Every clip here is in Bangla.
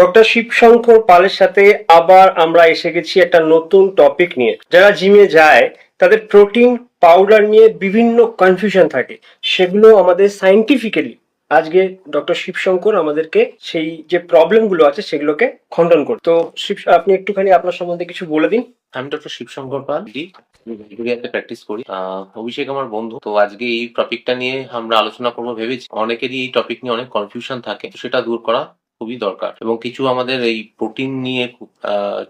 ডক্টর শিবশঙ্কর পালের সাথে আবার আমরা এসে গেছি একটা নতুন টপিক নিয়ে। যারা জিমে যায় তাদের প্রোটিন পাউডার নিয়ে বিভিন্ন কনফিউশন থাকে, সেগুলো আমাদের সাইন্টিফিক্যালি আজকে ডক্টর শিবশঙ্কর আমাদেরকে সেই যে প্রবলেমগুলো আছে সেগুলোকে খণ্ডন করে। তো শিব, আপনি একটুখানি আপনার সম্বন্ধে কিছু বলে দিন। আমি ডক্টর শিবশঙ্কর পাল, ভিক্টোরিয়াতে প্র্যাকটিস করি। অভিষেক আমার বন্ধু। তো আজকে এই টপিকটা নিয়ে আমরা আলোচনা করবো ভেবেছি। অনেকেরই এই টপিক নিয়ে অনেক কনফিউশন থাকে, তো সেটা দূর করা খুবই দরকার। এবং কিছু আমাদের এই প্রোটিন নিয়ে খুব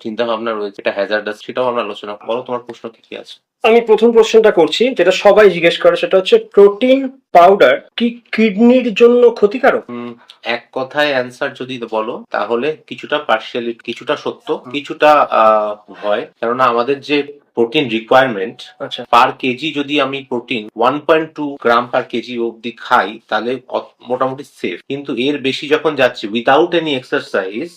চিন্তা ভাবনা রয়েছে, এটা হ্যাজার্ডাস, সেটাও আমরা আলোচনা করবো। বলো, তোমার প্রশ্ন কি কি আছে? আমি প্রথম প্রশ্নটা করছি, যেটা সবাই জিজ্ঞেস করে, সেটা হচ্ছে প্রোটিন পাউডার কি কিডনির জন্য ক্ষতিকারক? এক কথায় অ্যান্সার যদি বলো তাহলে কিছুটা পার্শিয়ালি, কিছুটা সত্য, কিছুটা হয়। কেননা আমাদের যে প্রোটিন রিকোয়ারমেন্ট আচ্ছা, পার কেজি, যদি আমি প্রোটিন 1.2 গ্রাম পার কেজি অবধি খাই তাহলে মোটামুটি সেফ। কিন্তু এর বেশি যখন যাচ্ছি উইদাউট এনি এক্সারসাইজ,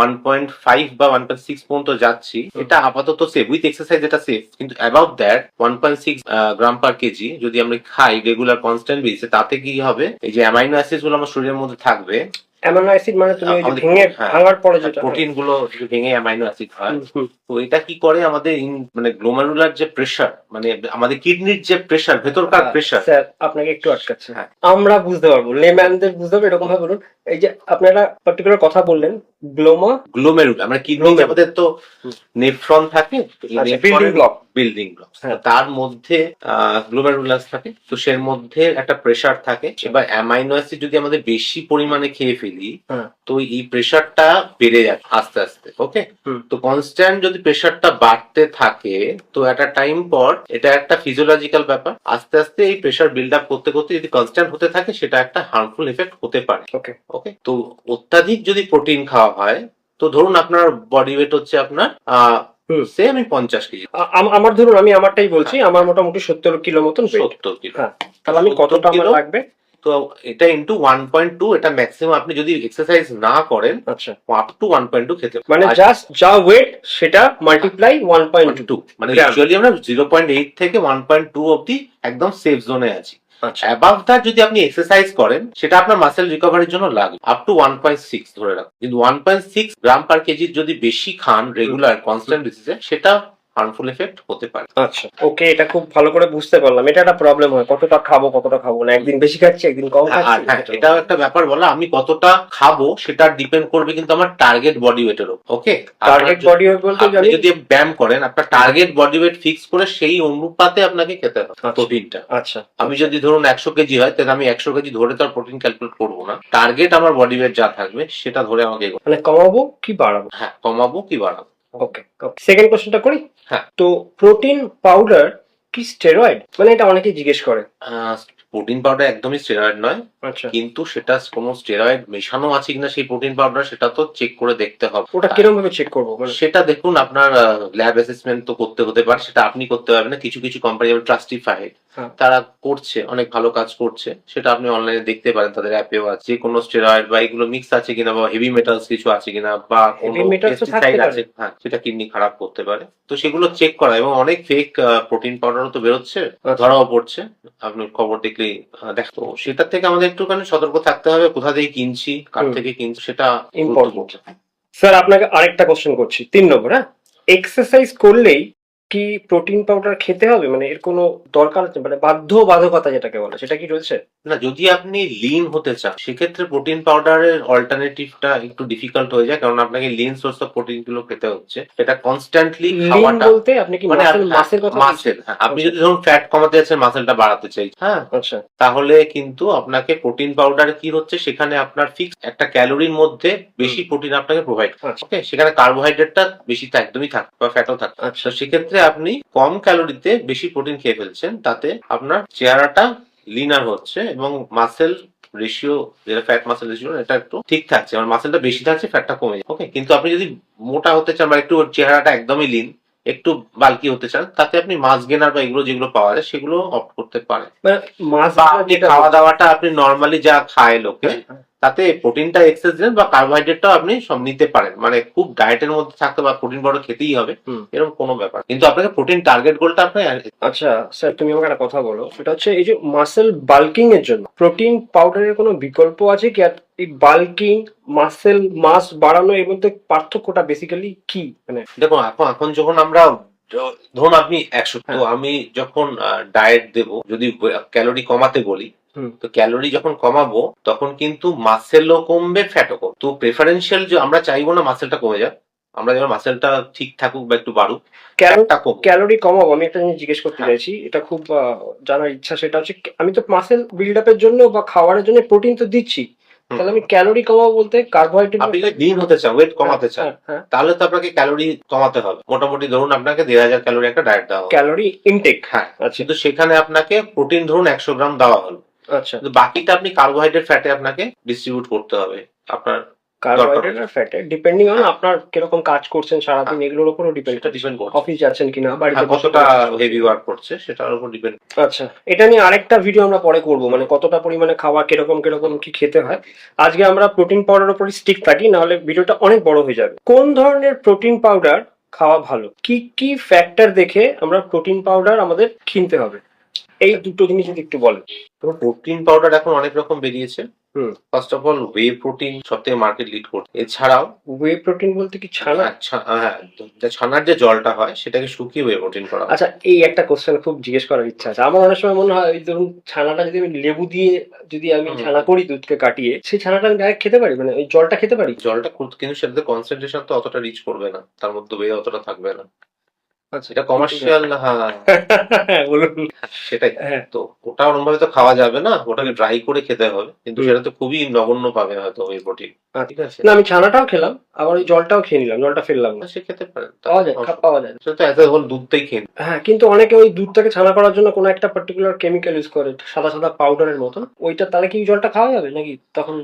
1.5 বা 1.6 পর্যন্ত যাচ্ছি, এটা আপাতত সেফ। উইথ এক্সারসাইজ এটা সেফ, কিন্তু above that 1.6 gram per KG যদি আমরা খাই রেগুলার কনস্ট্যান্ট বেসিসে, তাতে কি হবে, এই যে অ্যামাইনো অ্যাসিড গুলো আমার শরীরের মধ্যে থাকবে। অ্যামাইনো অ্যাসিড মানে তুমি ওই যে আমাদের ভেঙে হ্যাঁ, ভাঙার পরে যেটা প্রোটিন গুলো ভেঙে অ্যামাইনো অ্যাসিড হয়। হুম। তো এটা কি করে, আমাদের মানে গ্লোমেরুলার যে প্রেসার, মানে আমাদের কিডনির যে প্রেসার, ভেতরকার প্রেসার। স্যার, আপনাকে একটু আটকাচ্ছি। হ্যাঁ। আমরা বুঝতে পারবো, লেম্যানদের বুঝতে হবে, এরকম ভাবে বলুন। এই যে আপনারা পার্টিকুলার কথা বললেন, গ্লোমেরুলা মানে কিডনি, Glomeruli। আমাদের তো নেফ্রন থাকে, আচ্ছা, building block। বিল্ডিং ব্লক, হ্যাঁ। তার মধ্যে গ্লোমেরুলাস থাকে। তো সের মধ্যে একটা প্রেসার থাকে। এবার অ্যামাইনো অ্যাসিড যদি আমাদের বেশি পরিমাণে খেয়ে ফেলি, হ্যাঁ। তো এই প্রেসারটা বেড়ে যায় আস্তে আস্তে। ওকে, তো কনস্ট্যান্ট যদি প্রেসারটা বাড়তে থাকে, তো একটা টাইম পর, এটা একটা ফিজিওলজিক্যাল ব্যাপার, আস্তে আস্তে এই প্রেসার বিল্ড আপ করতে করতে যদি কনস্ট্যান্ট হতে থাকে, সেটা একটা হার্মফুল এফেক্ট হতে পারে। ওকে। ওকে, তো অত্যাধিক যদি প্রোটিন খাওয়া হয়, তো ধরুন আপনার বডি ওয়েট হচ্ছে আপনার সে আমি 50 কেজি, আমার ধরুন, আমি আমারটাই বলছি, আমার মোটামুটি 70 কিলো মতন weight। 70 কিলো। হ্যাঁ, তাহলে আমি 70 কতটা আমার কিলো, লাগবে? তো এটা ইন্টু 1.2, এটা ম্যাক্সিমাম আপনি যদি এক্সারসাইজ না করেন আচ্ছা, আপ টু 1.2 খেতে পারেন। মানে জাস্ট যা ওয়েট সেটা মাল্টিপ্লাই 1.2। মানে ইউজুয়ালি আমরা 0.8 থেকে 1.2 অবধি একদম সেফ জোনে আছি। আচ্ছা, অ্যাবাভ দ্যাট যদি আপনি এক্সারসাইজ করেন, সেটা আপনার মাসেল রিকভারির জন্য লাগবে আপ টু 1.6 ধরে রাখুন। কিন্তু 1.6 গ্রাম পার কেজির যদি বেশি খান রেগুলার কনস্ট্যান্ট বেসিসে, সেটা হার্মফুল এফেক্ট হতে পারে। আচ্ছা, ওকে, এটা খুব ভালো করে বুঝতে পারলাম। এটা একটা প্রবলেম হয়, কতটা খাবো কতটা খাবো না, একদিন বেশি খাচ্ছি একদিন কম আর খাচ্ছি। হ্যাঁ, এটাও একটা ব্যাপার বলা, আমি কতটা খাবো সেটা ডিপেন্ড করবে কিন্তু আমার টার্গেট বডি ওয়েটের উপর। ওকে, টার্গেট বডি ওয়েট বলতে আপনি যদি ব্যায়াম করেন, আপনার টার্গেট বডি ওয়েট ফিক্স করে সেই অনুপাতে আপনাকে খেতে হবে প্রোটিনটা। আচ্ছা, আমি যদি ধরুন 100 কেজি হয়, তাহলে আমি 100 কেজি ধরে তার প্রোটিন ক্যালকুলেট করবো না। টার্গেট আমার বডি ওয়েট যা থাকবে সেটা ধরে আমাকে মানে কমাবো কি বাড়াবো? হ্যাঁ, কমাবো কি বাড়াবো। ওকে, সেকেন্ড কোশ্চেনটা করি। হ্যাঁ। তো প্রোটিন পাউডার কি স্টেরয়েড? মানে এটা অনেকেই জিজ্ঞেস করে। প্রোটিন পাউডার একদমই স্টেরয়েড নয়, আচ্ছা, কিন্তু সেটা কোনো স্টেরয়েড মেশানো আছে কিনা সেই প্রোটিন পাউডার, সেটা তো চেক করে দেখতে হবে। ওটা কিরকম ভাবে চেক করবো? সেটা দেখুন, আপনার ল্যাব অ্যাসেসমেন্ট তো করতে হতে পারে, সেটা আপনি করতে পারবেন না। কিছু কিছু কোম্পানি যেমন ট্রাস্টিফাইড, তারা করছে, অনেক ভালো কাজ করছে, সেটা আপনি অনলাইনে দেখতে পারেন, তাদের অ্যাপেও আছে। যে কোনো স্টেরয়েড বা এগুলো মিক্স আছে কিনা, বা হেভি মেটালস কিছু আছে কিনা, বা কোনো পেস্টিসাইড আছে, হ্যাঁ, সেটা কিডনি খারাপ করতে পারে। তো সেগুলো চেক করা, এবং অনেক ফেক প্রোটিন পাউডারও তো বেরোচ্ছে, ধরাও পড়ছে, আপনি খবর দেখলেই দেখো। সেটার থেকে আমাদের একটুখানি সতর্ক থাকতে হবে, কোথা থেকে কিনছি, কার থেকে কিনছি, সেটা ইম্পর্টেন্ট। স্যার, আপনাকে আরেকটা কোশ্চেন করছি, 3 নম্বর। হ্যাঁ, এক্সারসাইজ করলেই কি প্রোটিন পাউডার খেতে হবে? মানে এর কোনো দরকার আছে? মানে বাধ্যবাধকতা যেটাকে বলে, সেটা কি রয়েছে? না, যদি আপনি লিন হতে চান, সেক্ষেত্রে প্রোটিন পাউডারের অল্টারনেটিভটা একটু ডিফিকাল্ট হয়ে যায়, কারণ আপনাকে লিন সোর্স অফ প্রোটিন গুলো খেতে হচ্ছে। এটা কনস্ট্যান্টলি খাওয়াটা বলতে আপনি কি মানে মাসের কথা? মাসেল, হ্যাঁ, আপনি যদি ধরুন ফ্যাট কমাতে যাচ্ছেন, মাসেলটা বাড়াতে চাই, হ্যাঁ, আচ্ছা, তাহলে কিন্তু আপনাকে প্রোটিন পাউডার কি হচ্ছে, সেখানে আপনার ফিক্স একটা ক্যালোরির মধ্যে বেশি প্রোটিন আপনাকে প্রোভাইড করে। ওকে, সেখানে কার্বোহাইড্রেটটা বেশি একদমই থাকে, বা ফ্যাটও থাকে। আচ্ছা, তো সেক্ষেত্রে আপনি কম ক্যালোরিতে বেশি প্রোটিন খেয়ে ফেলছেন, তাতে আপনার চেহারাটা লিনার হচ্ছে, এবং মাসেল রেশিও, যেটা ফ্যাট মাসেল রেশিও, এটা একটু ঠিক থাকছে, আমার মাসেলটা বেশি থাকছে, ফ্যাটটা কমে যাচ্ছে। ওকে, কিন্তু আপনি যদি মোটা হতে চান, বা একটু চেহারাটা একদমই লিন, একটু বাল্কি হতে চান, তাতে আপনি মাছ গেনার বা এগুলো যেগুলো পাওয়া যায় সেগুলো অপ্ট করতে পারেন। মানে মাছ বা আপনি খাওয়া দাওয়াটা আপনি নর্মালি যা খায় লোকে, তাতে প্রোটিনটা এক্সেস দিলেন বা কার্বোহাইড্রেটটাও আপনি সব নিতে পারেন, মানে খুব ডায়েটের মধ্যে থাকতে বা প্রোটিন পাউডার খেতেই হবে এরকম কোনো ব্যাপার, কিন্তু আপনাকে প্রোটিন টার্গেট গোলটা আপনার। আচ্ছা স্যার, তুমি আমাকে একটা কথা বলো, সেটা হচ্ছে এই যে মাসেল বাল্কিং এর জন্য প্রোটিন পাউডারের কোনো বিকল্প আছে কি? আর এই বাল্কিং, মাসেল মাস বাড়ানো, এর মধ্যে পার্থক্যটা বেসিক্যালি কি? মানে দেখুন এখন এখন যখন আমরা ধরুন আপনি 100, তো আমি যখন ডায়েট দেব, যদি ক্যালোরি কমাতে বলি, তো ক্যালোরি যখন কমাবো তখন কিন্তু মাসেলও কমবে, ফ্যাটও কমবে। তো প্রেফারেন্সিয়াল যে আমরা চাইবো না মাসেলটা কমে যাক, আমরা যেন মাসেলটা ঠিক থাকুক বা একটু বাড়ুক। ক্যালোরি কমাবো, আমি একটা জিনিস জিজ্ঞেস করতে চাইছি, এটা খুব জানার ইচ্ছা, সেটা হচ্ছে আমি তো মাসেল বিল্ড আপের জন্য বা খাবারের জন্য প্রোটিন তো দিচ্ছি, তাহলে আমি ক্যালোরি কমাবো বলতে কার্বোহাইড্রেট। আপনি যদি লিন হতে চান, ওয়েট কমাতে চান, তাহলে তো আপনাকে ক্যালোরি কমাতে হবে। মোটামুটি ধরুন আপনাকে 1500 ক্যালোরি একটা ডায়েট দেওয়া হবে, ক্যালোরি ইনটেক। হ্যাঁ, কিন্তু সেখানে আপনাকে প্রোটিন ধরুন 100 গ্রাম দেওয়া হলো। আচ্ছা, বাকিটা আপনি কার্বোহাইড্রেট, ফ্যাটে আপনাকে ডিস্ট্রিবিউট করতে হবে আপনার কার্বোহাইড্রেট আর ফ্যাটে, ডিপেন্ডিং অন আপনার কিরকম কাজ করছেন সারাদিন, এগুলোর উপরও ডিপেন্ড করছে। অফিস যাচ্ছেন কিনা, বাড়িতে কতটা হেভি ওয়ার্ক করছে সেটার উপর ডিপেন্ড। আচ্ছা, এটা নিয়ে আরেকটা ভিডিও আমরা পরে করব, মানে কতটা পরিমাণে খাওয়া, কিরকম কিরকম কি খেতে হয়। আজকে আমরা প্রোটিন পাউডার উপর স্টিক থাকি, না হলে ভিডিওটা অনেক বড় হয়ে যাবে। কোন ধরনের প্রোটিন পাউডার খাওয়া ভালো, কি কি ফ্যাক্টর দেখে আমরা প্রোটিন পাউডার আমাদের কিনতে হবে, এই দুটো জিনিস যদি একটু বলেন। প্রোটিন পাউডার এখন অনেক রকম বেরিয়েছে। First of all whey protein সবথেকে মার্কেট লিড করছে। এছাড়াও ওয়ে প্রোটিন বলতে কি ছানা? হ্যাঁ, ছানার যে জলটা হয় সেটাকে শুকিয়ে ওয়ে প্রোটিন করা। আচ্ছা, এই একটা কোশ্চেন খুব জিজ্ঞেস করার ইচ্ছা আছে আমার। অনেক সময় মনে হয় ধরুন ছানাটা যদি আমি লেবু দিয়ে যদি আমি ছানা করি, দুধকে কাটিয়ে, সেই ছানাটা আমি ডাইরেক্ট খেতে পারি, মানে ওই জলটা খেতে পারি? জলটা কিন্তু সেটাতে কনসেন্ট্রেশন তো অতটা রিচ করবে না, তার মধ্যে ওয়ে অতটা থাকবে না। এটা কমার্শিয়াল, হ্যাঁ বলুন। সেটাই, তো ওটা ওরকম ভাবে তো খাওয়া যাবে না, ওটাকে ড্রাই করে খেতে হবে, কিন্তু সেটা তো খুবই নগণ্য পাবে হয়তো ওই প্রোটিন। ঠিক আছে, না আমি ছানাটাও খেলাম, আবার ওই জলটাও খেয়ে নিলাম, জলটা ফেললাম না, সে খেতে পারেন, পাওয়া যায় সেটা তো এজ এ হোল দুধটাই খেয়ে। হ্যাঁ, কিন্তু অনেকে ওই দুধটাকে ছানা করার জন্য কোনো একটা পার্টিকুলার কেমিক্যাল ইউজ করে, সাদা সাদা পাউডারের মতন, ওইটা তাহলে কি জলটা খাওয়া যাবে নাকি? তখন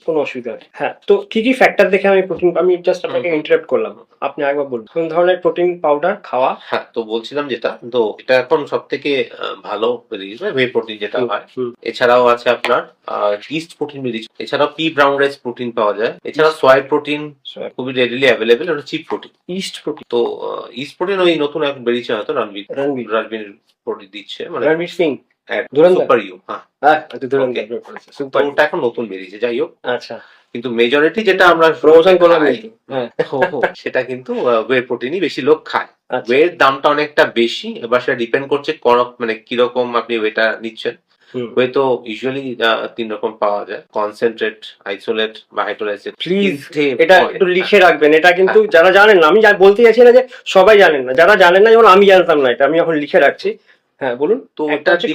কোনো অসুবিধা নেই। হ্যাঁ, তো কি কি ফ্যাক্টর দেখে আমি প্রোটিন, আমি জাস্ট আপনাকে ইন্টারাপ্ট করলাম, আপনি একবার বলুন কোন ধরনের প্রোটিন পাউডার খাওয়া। হ্যাঁ, তো বলছিলাম যেটা, তো এটা এখন সব থেকে ভালো ওয়ে প্রোটিন যেটা হয়। এছাড়াও আছে আপনার ইস্ট প্রোটিন বেরিয়েছে, এছাড়াও পি ব্রাউন রাইস প্রোটিন পাওয়া যায়, এছাড়া সয় প্রোটিন খুবই রেডিলি অ্যাভেলেবেল, ওটা চিপ প্রোটিন। ইস্ট প্রোটিন, তো ইস্ট প্রোটিন ওই নতুন এক বেরিয়েছে হয়তো, রণবীর প্রোটিন দিচ্ছে, মানে রণবীর সিং সুপার ইউ। হ্যাঁ, ওটা এখন নতুন বেরিয়েছে, যাই হোক। আচ্ছা, কিন্তু মেজরিটি যেটা আমরা ফ্রোজেন করলাম, সেটা কিন্তু ওয়ে প্রোটিনই বেশি লোক খায়। ওয়ের দামটা অনেকটা বেশি, এবার সেটা ডিপেন্ড করছে মানে কিরকম আপনি ওয়েটা নিচ্ছেন। ওয়ে তো ইউজুয়ালি 3 রকম পাওয়া যায়, কনসেন্ট্রেট, আইসোলেট বা হাইড্রোলাইজেড। প্লিজ এটা একটু লিখে রাখবেন, এটা কিন্তু যারা জানেন না, আমি বলতে চাইছি না যে সবাই জানেন না, যারা জানেন না, যেমন আমি জানতাম না, এটা আমি এখন লিখে রাখছি। হ্যাঁ বলুন। তো এটা হচ্ছে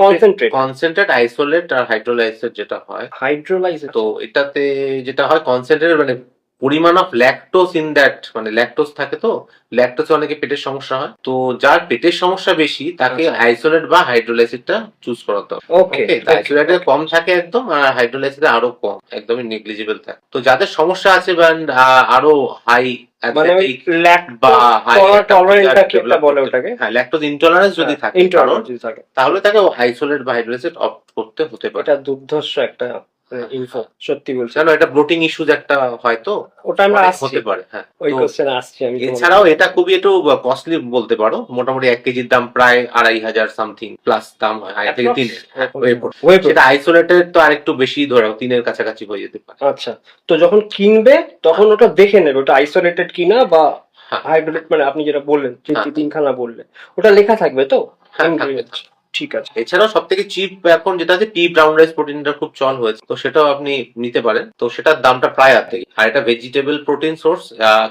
কনসেন্ট্রেট, আইসোলেট আর হাইড্রোলাইসেড যেটা হয়। হাইড্রোলাইসেড, তো এটাতে যেটা হয় কনসেন্ট্রেট, মানে পরিমাণ অফ ল্যাকটোজ ইন দ্যাট, মানে ল্যাকটোজ থাকে, তো ল্যাকটোজে অনেকে পেটের সমস্যা হয়, তো যার পেটের সমস্যা বেশি তাকে আইসোলেট বা হাইড্রোলাইসিসটা চুজ করতে হবে। ওকে, আইসোলেটে কম থাকে একদম, আর হাইড্রোলাইসিসে আরো কম, একদমই নেগলিজিবল থাকে। তো যাদের সমস্যা আছে বা আরো হাই ল্যাকটোজ ইনটলারেন্স যদি থাকে, তাহলে তাকে আইসোলেট বা হাইড্রোলাইসিস অপ্ট করতে হতে পারে। এটা দুর্ধর্ষ একটা ইনফো, সত্যি বলছি। জানো এটা ব্লোটিং ইস্যুজ একটা হয়তো, ওটা আমরা হতে পারে। হ্যাঁ, ওই কোশ্চেন আসছে আমি। এছাড়াও এটা খুবই একটু কস্টলি বলতে পারো, মোটামুটি 1 কেজির দাম প্রায় 2500 সামথিং প্লাস দাম হয়, 2 থেকে 3। সেটা আইসোলেটেড তো আরেকটু বেশি, ধরো 3-এর কাছাকাছি হয়ে যেতে পারে। আচ্ছা, তো যখন কিনবে তখন ওটা দেখে নেবে ওটা আইসোলেটেড কিনা বা হাইড্রোলেট, মানে আপনি যেটা বললেন যে 3খানা বললেন, ওটা লেখা থাকবে তো? ঠিক আছে। এছাড়াও সব থেকে চিপ এখন যেটা আছে পি ব্রাউন রাইস প্রোটিনটা খুব চল হয়েছে, তো সেটাও আপনি নিতে পারেন, তো সেটার দামটা প্রায় আর্ধেক। আর এটা ভেজিটেবল প্রোটিন সোর্স,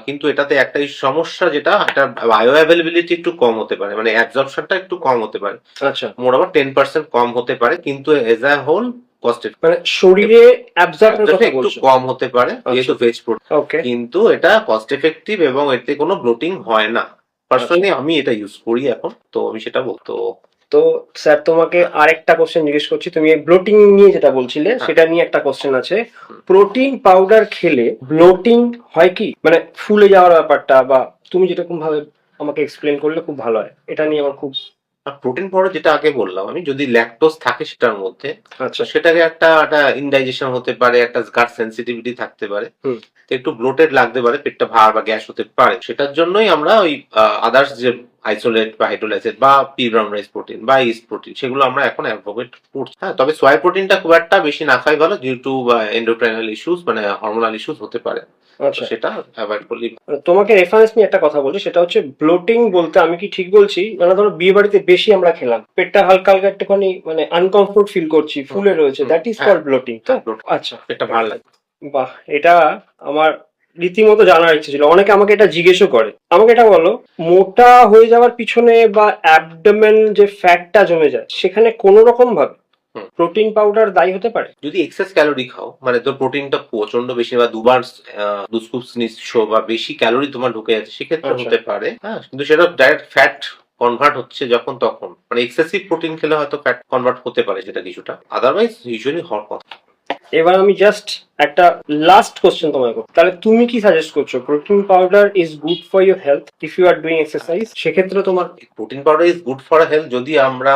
কিন্তু এটাতে একটাই সমস্যা, যেটা এটা বায়ো অ্যাভেলেবিলিটি একটু কম হতে পারে, মানে অ্যাবজর্পশনটা একটু কম হতে পারে। আচ্ছা, মোটামুটি 10% কম হতে পারে, কিন্তু এজ আ হোল মানে শরীরে অ্যাবজর্পশন একটু কম হতে পারে যেহেতু ভেজ প্রোটিন, কিন্তু এটা কস্ট এফেক্টিভ এবং এতে কোনো ব্লোটিং হয় না। পার্সোনালি আমি এটা ইউজ করি এখন, তো আমি সেটা বলতো। তো স্যার তোমাকে আরেকটা কোশ্চেন জিজ্ঞেস করছি, তুমি ব্লোটিং নিয়ে যেটা বলছিলে সেটা নিয়ে একটা কোশ্চেন আছে। প্রোটিন পাউডার খেলে ব্লোটিং হয় কি, মানে ফুলে যাওয়ার ব্যাপারটা, বা তুমি যেরকম ভাবে আমাকে এক্সপ্লেন করলে খুব ভালো হয়, এটা নিয়ে আমার খুব আর প্রোটিন পাউডার যেটা আগে বললাম আমি, যদি ল্যাকটোজ থাকে সেটার মধ্যে, আচ্ছা। তো সেটাকে একটা ইনডাইজেশন হতে পারে, একটা গাট সেন্সিটিভিটি থাকতে পারে, হুম। তো একটু ব্লোটেড লাগতে পারে, পেটটা ভার বা গ্যাস হতে পারে। সেটার জন্যই আমরা ওই আদার্স যে আইসোলেট বা হাইড্রোলাইসেট বা পি ব্রাউন রাইস প্রোটিন বা ইস্ট প্রোটিন, সেগুলো আমরা এখন অ্যাডভোকেট করছি। হ্যাঁ, তবে সোয়া প্রোটিনটা খুব একটা বেশি না খাই ভালো, ডিউ টু এন্ডোক্রাইনাল ইস্যুস, মানে হরমোনাল ইস্যুস হতে পারে, তো আচ্ছা, সেটা অ্যাভয়েড করলে। তোমাকে রেফারেন্স নিয়ে একটা কথা বলছি, সেটা হচ্ছে ব্লোটিং বলতে আমি কি ঠিক বলছি? মানে ধরো বিয়ে বাড়িতে বেশি আমরা খেলাম, পেটটা হালকা হালকা একটুখানি মানে আনকমফোর্ট ফিল করছি, ফুলে রয়েছে, দ্যাট ইজ কল্ড ব্লোটিং, তো? আচ্ছা, এটা ভালো লাগে। বাহ, এটা আমার রীতিমতো জানার ইচ্ছে ছিল। অনেকে আমাকে এটা জিজ্ঞেসও করে। আমাকে এটা বলো, মোটা হয়ে যাওয়ার পিছনে বা অ্যাবডোমেন যে ফ্যাটটা জমে যায়, সেখানে কোনো রকম ভাবে প্রোটিন পাউডার দায়ী হতে পারে? যদি এক্সেস ক্যালোরি খাও, মানে তোর প্রোটিনটা প্রচন্ড বেশি বা দুবার দুস্কুপ নিচ্ছ বা বেশি ক্যালোরি তোমার ঢুকে যাচ্ছে, সেক্ষেত্রে আচ্ছা। হতে পারে। হ্যাঁ, কিন্তু সেটা ডাইরেক্ট ফ্যাট কনভার্ট হচ্ছে যখন তখন, মানে এক্সেসিভ প্রোটিন খেলে হয়তো ফ্যাট কনভার্ট হতে পারে সেটা কিছুটা, আদারওয়াইজ ইউজুয়ালি হওয়ার কথা। এবার আমি জাস্ট একটা লাস্ট কোশ্চেন তোমাকে করব। তাহলে তুমি কি সাজেস্ট করছো, protein powder is good for your health if you are doing exercise? সেক্ষেত্রে তোমার protein powder is good for health যদি আমরা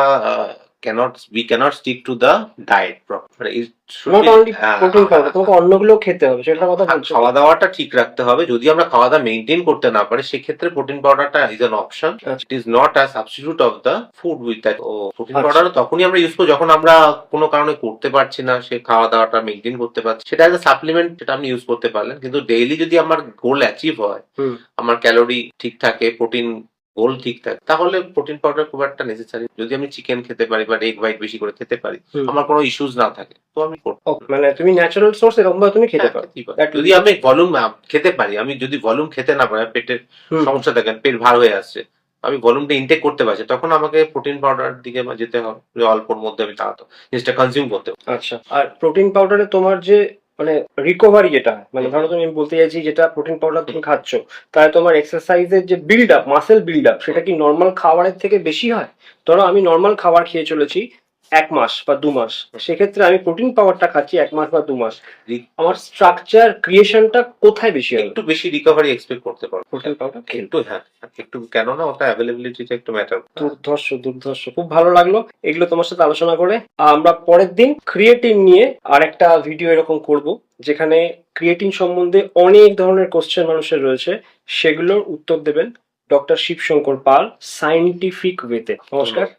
we cannot stick to the diet proper, মানে it should not be, only protein powder, তোমাকে অন্যগুলো খেতে হবে, সেটার কথা বলছো? খাওয়া দাওয়াটা ঠিক রাখতে হবে। যদি আমরা খাওয়া দাওয়া মেনটেন করতে না পারি, সেক্ষেত্রে প্রোটিন পাউডারটা is an option, it is not a substitute of the food with that. ও প্রোটিন আচ্ছা। পাউডার তখনই আমরা ইউজ করি যখন আমরা কোনো কারণে করতে পারছি না, সে খাওয়া দাওয়াটা মেনটেন করতে পারছি, সেটা এজ সাপ্লিমেন্ট, সেটা আপনি ইউজ করতে পারলেন। কিন্তু ডেইলি যদি আমার গোল অ্যাচিভ হয়, আমার ক্যালোরি ঠিক থাকে, প্রোটিন গোল ঠিক থাকে, তাহলে প্রোটিন পাউডার খুব একটা নেসেসারি। যদি আমি চিকেন খেতে পারি বা এগ হোয়াইট বেশি করে খেতে পারি, আমার কোনো ইস্যুস না থাকে, তো আমি করবো। মানে তুমি ন্যাচারাল সোর্স এরকম ভাবে তুমি খেতে পারো। যদি আমি ভলিউম খেতে পারি, আমি যদি ভলিউম খেতে না পারি, পেটের সমস্যা থাকে, পেট ভার হয়ে আসছে, আমি ভলিউমটা ইনটেক করতে পারছি, তখন আমাকে প্রোটিন পাউডার দিকে যেতে হবে, অল্পর মধ্যে আমি তাড়াতাড়ি জিনিসটা কনজিউম করতে পারি। আচ্ছা, আর প্রোটিন পাউডারে তোমার যে মানে রিকভারি যেটা হয়, মানে ধরো তুমি, আমি বলতে চাইছি যেটা প্রোটিন পাউডার তুমি খাচ্ছ, তাহলে তোমার এক্সারসাইজের যে build up, muscle build up, সেটা কি নর্মাল খাবারের থেকে বেশি হয়? ধরো আমি নর্মাল খাবার খেয়ে চলেছি 1 মাস বা 2 মাস, সেক্ষেত্রে আমি প্রোটিন পাউডারটা খাচ্ছি 1 মাস বা 2 মাস, আমার স্ট্রাকচার ক্রিয়েশনটা কোথায় বেশি হবে? একটু বেশি রিকভারি এক্সপেক্ট করতে পারো প্রোটিন পাউডার একটু, হ্যাঁ, একটু, কেননা ওটা অ্যাভেলেবিলিটিটা একটু ম্যাটার। দুর্ধর্ষ দুর্ধর্ষ, খুব ভালো লাগলো এগুলো তোমার সাথে আলোচনা করে। আমরা পরের দিন ক্রিয়েটিন নিয়ে আরেকটা ভিডিও এরকম করব, যেখানে ক্রিয়েটিন সম্বন্ধে অনেক ধরনের কোশ্চেন মানুষের রয়েছে, সেগুলোর উত্তর দেবেন ডক্টর শিবশঙ্কর পাল সায়েন্টিফিক ওয়েতে। নমস্কার।